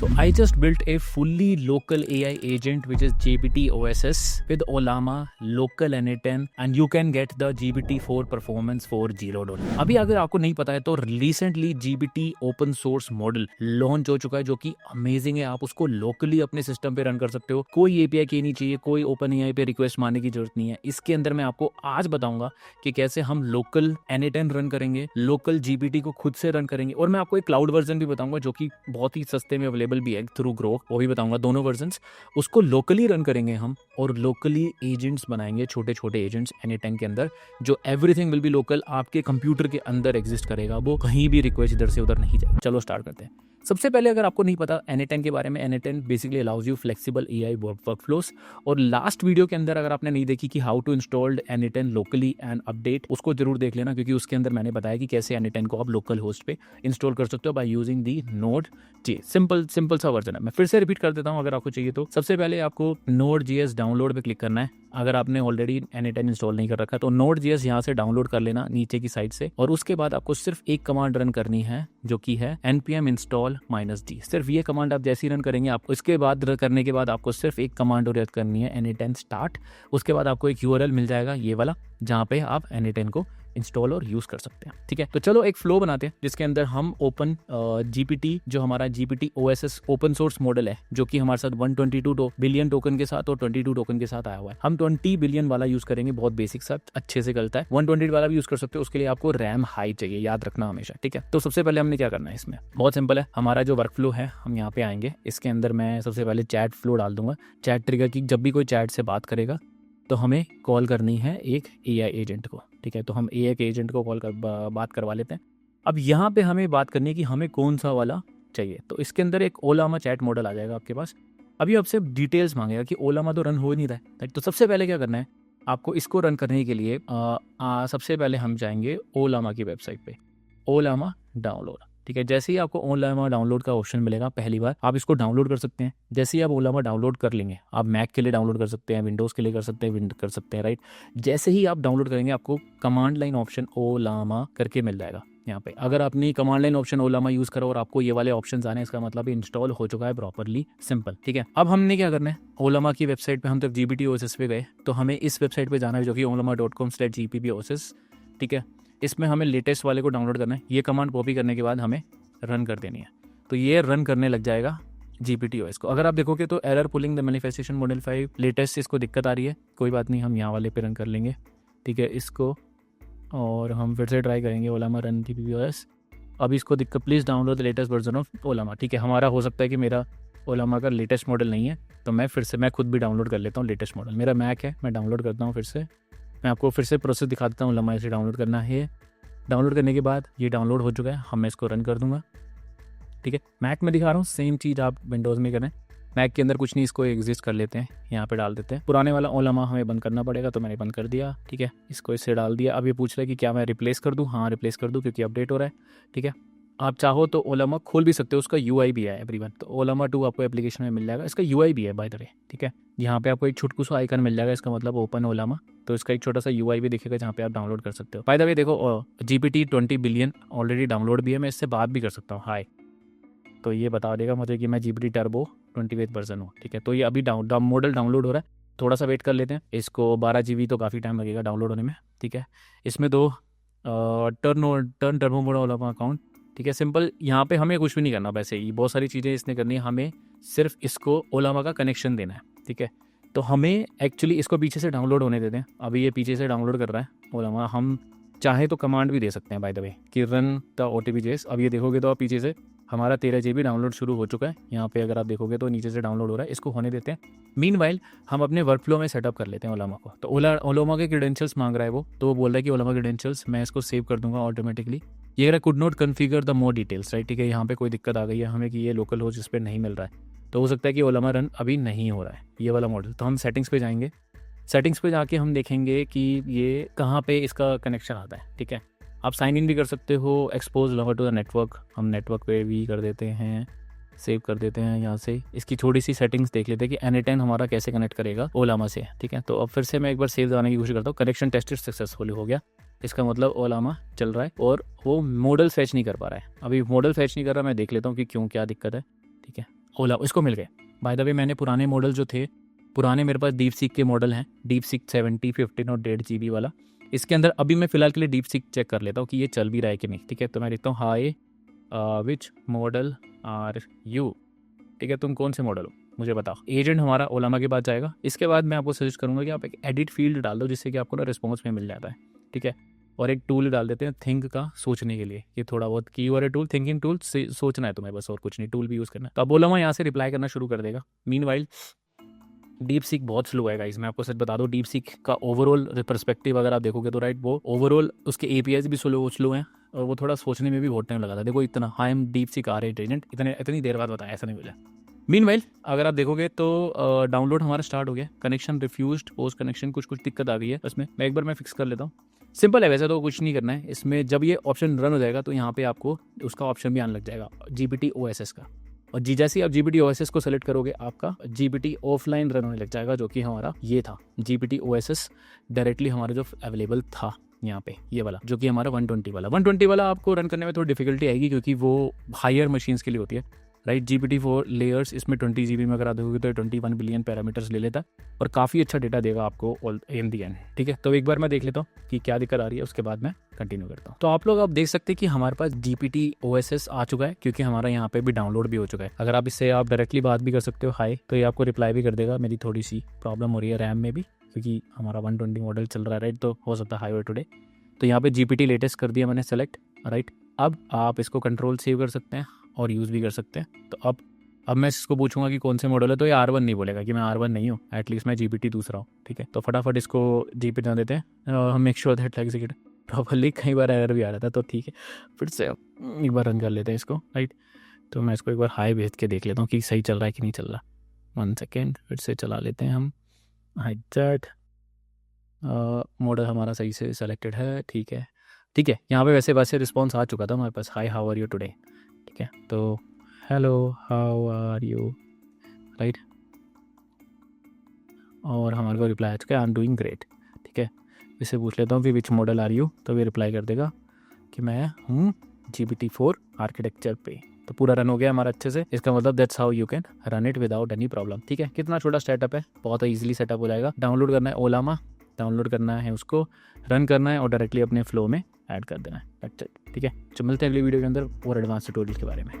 So I just built a fully local AI agent which is GPT OSS with Ollama, local N8N and you can get the GPT-4 performance for $0. अभी अगर आपको नहीं पता है तो recently GPT open source model launch हो चुका है जो कि अमेजिंग है। आप उसको लोकली अपने सिस्टम पे रन कर सकते हो, कोई API की नहीं चाहिए, कोई ओपन AI पे रिक्वेस्ट मारने की जरूरत नहीं है। इसके अंदर मैं आपको आज बताऊंगा कि कैसे हम लोकल N8N रन करेंगे, लोकल GPT को खुद से रन करेंगे और मैं आपको एक क्लाउड वर्जन भी बताऊंगा जो कि बहुत ही सस्ते में अवेलेबल भी है थ्रू ग्रोक, वो भी बताऊंगा। दोनों वर्जन्स उसको लोकली रन करेंगे हम और लोकली एजेंट्स बनाएंगे, छोटे छोटे एजेंट्स N8N के अंदर, जो एवरीथिंग विल बी लोकल, आपके कंप्यूटर के अंदर एग्जिस्ट करेगा, वो कहीं भी रिक्वेस्ट इधर से उधर नहीं जाएगी। चलो स्टार्ट करते हैं। सबसे पहले अगर आपको नहीं पता N8N के बारे में, N8N basically allows you flexible AI वर्कफ्लोस। और लास्ट वीडियो के अंदर अगर आपने नहीं देखी कि how to install N8N locally and update, उसको जरूर देख लेना क्योंकि उसके अंदर मैंने बताया कि कैसे N8N को आप लोकल होस्ट पे इंस्टॉल कर सकते हो by using the Node.js। Simple सा वर्जन है, मैं फिर से रिपीट कर देता हूँ अगर आपको चाहिए तो। सबसे पहले आपको Node.js डाउनलोड पे क्लिक करना है। अगर आपने ऑलरेडी N8N इंस्टॉल नहीं कर रखा तो Node.js यहाँ से डाउनलोड कर लेना नीचे की साइड से, और उसके बाद आपको सिर्फ एक कमांड रन करनी है जो कि है npm install -d। सिर्फ ये कमांड आप जैसे ही रन करेंगे, आपको इसके बाद करने के बाद आपको सिर्फ एक कमांड और करनी है N8N start। उसके बाद आपको एक URL मिल जाएगा ये वाला, जहाँ पे आप N8N को इंस्टॉल और यूज कर सकते हैं। ठीक है, तो चलो एक फ्लो बनाते हैं जिसके अंदर हम ओपन GPT, जो हमारा GPT OSS open source model है जो कि हमारे साथ 122 बिलियन टोकन के साथ और 22 टोकन के साथ आया हुआ है। हम 20 बिलियन वाला यूज करेंगे, बहुत बेसिक सा, अच्छे से चलता है। 120 वाला भी यूज कर सकते हो, उसके लिए आपको रैम हाई चाहिए, याद रखना हमेशा। ठीक है, तो सबसे पहले हमने क्या करना है, इसमें बहुत सिंपल है। हमारा जो वर्क फ्लो है, हम यहाँ पे आएंगे, इसके अंदर मैं सबसे पहले चैट फ्लो डाल दूंगा। चैट ट्रिगर की, जब भी कोई चैट से बात करेगा तो हमें कॉल करनी है एक AI एजेंट को। ठीक है, तो हम AI के एजेंट को बात करवा लेते हैं। अब यहाँ पे हमें बात करनी है कि हमें कौन सा वाला चाहिए, तो इसके अंदर एक ओलामा चैट मॉडल आ जाएगा आपके पास। अभी आपसे डिटेल्स मांगेगा कि ओलामा तो रन हो नहीं रहा है, तो सबसे पहले क्या करना है आपको, इसको रन करने के लिए सबसे पहले हम जाएंगे ओलामा की वेबसाइट पे, ओलामा डाउनलोड। ठीक है, जैसे ही आपको ओलामा डाउनलोड का ऑप्शन मिलेगा, पहली बार आप इसको डाउनलोड कर सकते हैं। जैसे ही आप ओलामा डाउनलोड कर लेंगे, आप मैक के लिए डाउनलोड कर सकते हैं, विंडोज़ के लिए कर सकते हैं, राइट। जैसे ही आप डाउनलोड करेंगे, आपको कमांड लाइन ऑप्शन ओलामा करके मिल जाएगा यहाँ पे। अगर आपने कमांड लाइन ऑप्शन ओलामा यूज़ करो और आपको ये वाले ऑप्शन आने, इसका मतलब इंस्टॉल हो चुका है प्रॉपरली, सिंपल। ठीक है, अब हमने क्या करना है, ओलामा की वेबसाइट पे हम जब GPT OSS पे गए तो हमें इस वेबसाइट पे जाना है जो कि olama.com/gpposs। ठीक है, इसमें हमें लेटेस्ट वाले को डाउनलोड करना है। ये कमांड कॉपी करने के बाद हमें रन कर देनी है, तो ये रन करने लग जाएगा GPT OS को। अगर आप देखोगे तो error pulling the manifestation model 5 latest, इसको दिक्कत आ रही है, कोई बात नहीं, हम यहाँ वाले पे रन कर लेंगे। ठीक है, इसको और हम फिर से ट्राई करेंगे ओलामा रन GPT OS। अब इसको दिक्कत, please download the latest version of Ollama. ठीक है, हमारा हो सकता है कि मेरा ओलामा का लेटेस्ट मॉडल नहीं है, तो मैं खुद भी डाउनलोड कर लेता हूँ लेटेस्ट मॉडल। मेरा मैक है, मैं डाउनलोड करता हूँ फिर से। मैं आपको फिर से प्रोसेस दिखा देता हूँ, ओलामा ऐसे डाउनलोड करना है। डाउनलोड करने के बाद ये डाउनलोड हो चुका है, हम इसको रन कर दूंगा। ठीक है, मैक में दिखा रहा हूँ, सेम चीज़ आप विंडोज़ में करें। मैक के अंदर कुछ नहीं, इसको एग्जिस्ट कर लेते हैं, यहाँ पे डाल देते हैं। पुराने वाला ओलामा हमें बंद करना पड़ेगा, तो मैंने बंद कर दिया। ठीक है, इसको इससे डाल दिया। अब ये पूछ रहा है कि क्या मैं रिप्लेस कर दूँ, हाँ रिप्लेस कर दूँ क्योंकि अपडेट हो रहा है। ठीक है, आप चाहो तो ओलामा खोल भी सकते हो, उसका UI भी है एवरीवन, तो ओलामा 2 आपको एप्लीकेशन में मिल जाएगा, इसका UI भी है बाय द वे। ठीक है, यहाँ पे आपको एक छोटू सा आइकन मिल जाएगा, इसका मतलब ओपन ओलामा, तो इसका एक छोटा सा UI भी दिखेगा जहाँ पे आप डाउनलोड कर सकते हो। बाय द वे देखो, GPT 20 बिलियन ऑलरेडी डाउनलोड भी है, मैं इससे बात भी कर सकता हूँ, हाय, तो ये बता देगा मुझे कि मैं GPT टर्बो 20th वर्जन हूँ। ठीक है, तो ये अभी मॉडल डाउनलोड हो रहा है, थोड़ा सा वेट कर लेते हैं। इसको 12 GB तो काफ़ी टाइम लगेगा डाउनलोड होने में। ठीक है, इसमें दो टर्न टर्बो मोड ओलामा अकाउंट। ठीक है, सिंपल, यहाँ पे हमें कुछ भी नहीं करना, वैसे ही बहुत सारी चीज़ें इसने करनी है, हमें सिर्फ इसको ओलामा का कनेक्शन देना है। ठीक है, तो हमें एक्चुअली इसको पीछे से डाउनलोड होने देते हैं। अभी ये पीछे से डाउनलोड कर रहा है ओलामा। हम चाहे तो कमांड भी दे सकते हैं बाय द वे कि रन द OTP-JS। अब ये देखोगे तो आप पीछे से हमारा 13 GB डाउनलोड शुरू हो चुका है। यहाँ पे अगर आप देखोगे तो नीचे से डाउनलोड हो रहा है, इसको होने देते हैं। मीनवाइल हम अपने वर्कफ्लो में सेटअप कर लेते हैं ओलामा को। तो ओलामा के क्रेडेंशियल्स मांग रहा है वो, तो वो बोल रहा है कि ओलामा क्रेडेंशियल्स, मैं इसको सेव कर दूंगा ऑटोमेटिकली। ये अगर could not configure the more details, right. ठीक है, यहाँ पे कोई दिक्कत आ गई है हमें कि ये लोकल हो जिस पर नहीं मिल रहा है, तो हो सकता है कि ओलामा रन अभी नहीं हो रहा है ये वाला मॉडल। तो हम सेटिंग्स पे जाएंगे, सेटिंग्स पे जाके हम देखेंगे कि ये कहाँ पे इसका कनेक्शन आता है। ठीक है, आप साइन इन भी कर सकते हो, expose logger to the network, हम नेटवर्क पे भी कर देते हैं, सेव कर देते हैं यहाँ से। इसकी थोड़ी सी सेटिंग्स देख लेते हैं कि N8N हमारा कैसे कनेक्ट करेगा ओलामा से। ठीक है, तो अब फिर से मैं एक बार सेव दबाने की कोशिश करता हूँ। कनेक्शन टेस्टेड सक्सेसफुली हो गया, इसका मतलब ओलामा चल रहा है और वो मॉडल फैच नहीं कर पा रहा है। अभी मॉडल फैच नहीं कर रहा, मैं देख लेता हूँ कि क्यों, क्या दिक्कत है। ठीक है, ओला इसको मिल गए। बाय द वे मैंने पुराने मॉडल जो थे, पुराने मेरे पास डीप सीक के मॉडल हैं, डीप सीक 70, 15 और 1.5 GB वाला। इसके अंदर अभी मैं फ़िलहाल के लिए डीप सीक चेक कर लेता हूँ कि ये चल भी रहा है कि नहीं। ठीक है, तो मैं लिखता हूँ hi which model are you. ठीक है, तुम कौन से मॉडल हो मुझे बताओ। एजेंट हमारा ओलामा के पास जाएगा। इसके बाद मैं आपको सजेस्ट करूँगा कि आप एक एडिट फील्ड डाल दो, जिससे कि आपको ना रिस्पॉन्स में मिल जाता है। ठीक है, और एक टूल डाल देते हैं थिंक का, सोचने के लिए। ये थोड़ा बहुत कीवर्ड टूल, थिंकिंग टूल, सोचना है तुम्हें बस, और कुछ नहीं, टूल भी यूज़ करना है। तो अब ओलामा यहाँ से रिप्लाई करना शुरू कर देगा। मीनवाइल डीप सीक बहुत स्लो है गाइस, मैं आपको सच बता दूं। डीप सीक का ओवरऑल पर्सपेक्टिव अगर आप देखोगे तो राइट, वो ओवरऑल उसके एपीआईज भी स्लो हैं, और वो थोड़ा सोचने में भी बहुत टाइम लगा था। देखो इतना hi I'm DeepSeek R agent इतनी देर बाद बताया, ऐसा नहीं मिला। मीनवाइल अगर आप देखोगे तो डाउनलोड हमारा स्टार्ट हो गया। कनेक्शन रिफ्यूज्ड, पोस्ट कनेक्शन कुछ दिक्कत आ गई है इसमें। मैं एक बार मैं फिक्स कर लेता हूँ। सिंपल है वैसे तो, कुछ नहीं करना है इसमें। जब ये ऑप्शन रन हो जाएगा तो यहाँ पे आपको उसका ऑप्शन भी आने लग जाएगा, GPT OSS का। और जैसे ही आप GPT OSS को सेलेक्ट करोगे, आपका GPT ऑफलाइन रन होने लग जाएगा, जो कि हमारा ये था GPT OSS डायरेक्टली हमारा जो अवेलेबल था यहाँ पे, ये वाला जो कि हमारा 120 वाला आपको रन करने में थोड़ी डिफिकल्टी आएगी, क्योंकि वो हायर मशीन्स के लिए होती है राइट। GPT-4 लेयर्स इसमें 20 GB में अगर आप देखोगे तो 21 बिलियन पैरामीटर्स ले लेता है, और काफ़ी अच्छा डेटा देगा आपको इन दी एंड। ठीक है, तो एक बार मैं देख लेता हूँ कि क्या दिक्कत आ रही है, उसके बाद मैं कंटिन्यू करता हूँ। तो आप लोग अब देख सकते हैं कि हमारे पास GPT OSS आ चुका है, क्योंकि हमारा यहाँ पे भी डाउनलोड भी हो चुका है। अगर आप इससे आप डायरेक्टली बात भी कर सकते हो हाई, तो ये आपको रिप्लाई भी कर देगा। मेरी थोड़ी सी प्रॉब्लम हो रही है रैम में भी, क्योंकि हमारा 120 मॉडल चल रहा है राइट, तो हो सकता है हाई टुडे। तो यहाँ पे GPT लेटेस्ट कर दिया मैंने सेलेक्ट राइट। अब आप इसको कंट्रोल सेव कर सकते हैं और यूज़ भी कर सकते हैं। तो अब मैं इसको पूछूंगा कि कौन से मॉडल है, तो ये R1 नहीं बोलेगा कि मैं R1 नहीं हूँ, एटलीस्ट मैं GPT दूसरा हूँ। ठीक है, तो फटाफट इसको GPT ना देते हैं, हम make sure that execute properly. कई बार एरर भी आ रहा था, तो ठीक है फिर से एक बार रन कर लेते हैं इसको राइट। तो मैं इसको एक बार हाई भेज के देख लेता हूँ कि सही चल रहा है कि नहीं चल रहा। 1 सेकेंड, फिर से चला लेते हैं हम हाई चैट। मॉडल हमारा सही से सेलेक्टेड है। ठीक है यहाँ पे वैसे रिस्पॉन्स आ चुका था हमारे पास, hi how are you today. ठीक है, तो hello how are you right, और हमारे को रिप्लाई आ चुका है आई एम डूइंग ग्रेट। ठीक है, इससे पूछ लेता हूँ कि विच मॉडल आर यू, तो ये रिप्लाई कर देगा कि मैं हूँ GPT-4 आर्किटेक्चर पे। तो पूरा रन हो गया हमारा अच्छे से। इसका मतलब that's how you can run it without any problem. ठीक है, कितना छोटा सेटअप है, बहुत ईजिली सेटअप हो जाएगा। डाउनलोड करना है ओलामा, डाउनलोड करना है उसको, रन करना है और डायरेक्टली अपने फ्लो में ऐड कर देना है। ठीक है, तो मिलते हैं अगली वीडियो के अंदर और एडवांस ट्यूटोरियल के बारे में।